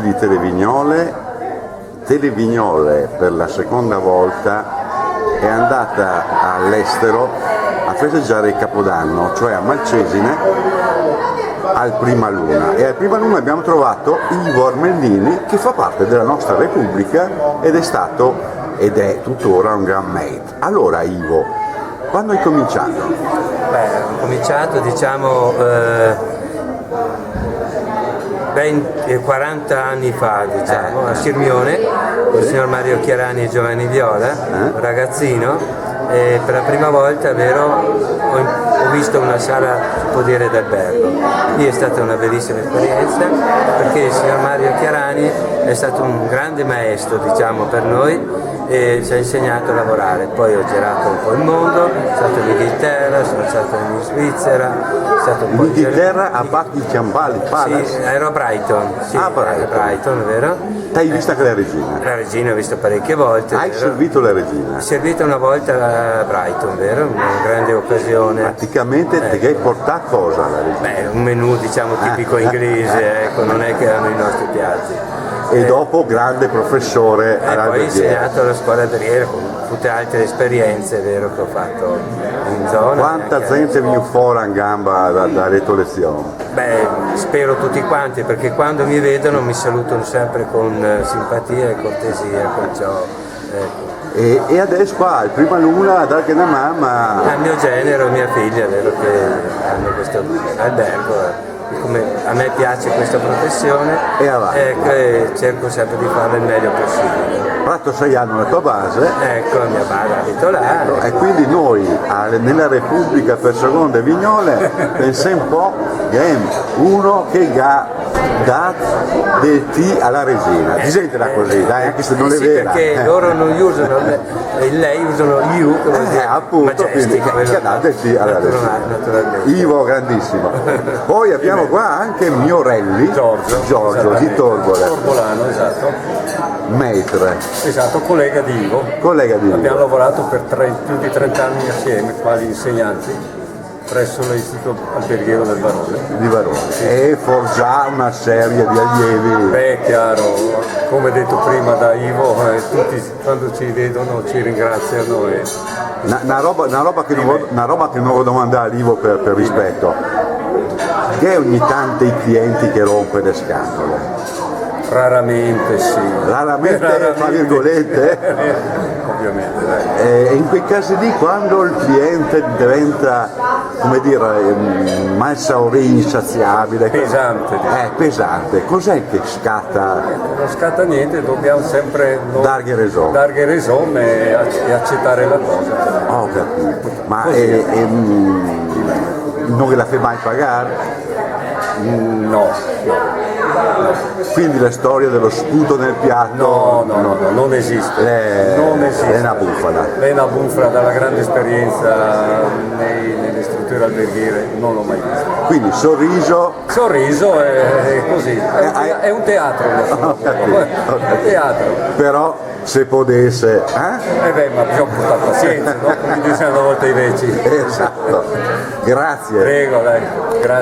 di Televignole per la seconda volta è andata all'estero a festeggiare il Capodanno, cioè a Malcesine al Prima Luna, e al Prima Luna abbiamo trovato Ivo Armellini, che fa parte della nostra Repubblica ed è stato ed è tuttora un gran mate. Allora Ivo, quando hai cominciato? Ho cominciato 40 anni fa, a Sirmione, con il signor Mario Chiarani e Giovanni Viola, un ragazzino, e per la prima volta ho visto una sala, si può dire, d'albergo. Lì è stata una bellissima esperienza, perché il signor Mario Chiarani è stato un grande maestro, per noi, e ci ha insegnato a lavorare. Poi ho girato un po' il mondo, sono stato in Inghilterra, sono stato in Svizzera, sono stato un po' in Inghilterra a Buckingham Palace? Sì, ero a Brighton, sì, a Brighton, vero? T'hai vista che la regina? La regina ho visto parecchie volte. Hai servito la regina? Ho servito una volta a Brighton, vero? Una grande occasione. Praticamente ti hai portato cosa alla regina? Un menù tipico inglese, non è che erano i nostri piatti. E dopo grande professore all'alberghiera. Poi ho insegnato alla scuola alberghiera con tutte altre esperienze, vero, che ho fatto in zona. Quanta gente viene fuori in gamba dalle tue lezioni? Spero tutti quanti, perché quando mi vedono mi salutano sempre con simpatia e cortesia, perciò E adesso qua, il Prima Luna, da che una mamma... Al mio genero, mia figlia, vero, che hanno questo albergo. Come a me piace questa professione, e cerco sempre di farlo il meglio possibile. Prato 6 anni la tua base. Ecco, la mia base abito là. E quindi noi, nella Repubblica per Seconde Vignole, pensiamo un po' che uno che ha dato del T alla regina. Disentela così, dai, anche se non è vera. Perché loro non usano lei, usano you, che vuol dire appunto, quindi che ha dato del T alla regina. Ivo, grandissimo. Poi abbiamo qua anche Miorelli, Giorgio di Torbole. Torbolano, esatto. Maitre. Esatto, collega di Ivo. Abbiamo lavorato per più di 30 anni assieme, quasi insegnanti, presso l'Istituto Alberghiero del Varone. Di Varone. Sì. E forgià una serie di allievi. Chiaro, come detto prima da Ivo, tutti quando ci vedono ci ringraziano. Una roba che non voglio domandare a Ivo per rispetto. Che ogni tanto i clienti che rompe le scatole? Raramente sì. Raramente, tra virgolette? Ovviamente. E in quei casi lì, quando il cliente diventa, come dire, malsaurì, insaziabile, pesante, cos'è che scatta? Non scatta niente, dobbiamo sempre darghe raison e accettare la cosa. Ho capito. Ma non la fai mai pagare? No. Quindi la storia dello sputo nel piatto? No, non esiste. È una bufala. È una bufala, dalla grande esperienza nelle strutture alberghiere non l'ho mai vista. Quindi sorriso è così, è un teatro. Un teatro. Però se potesse... ma bisogna portare pazienza, no? Come dicevano una volta i vecchi. Esatto. Grazie. Prego, dai. Grazie.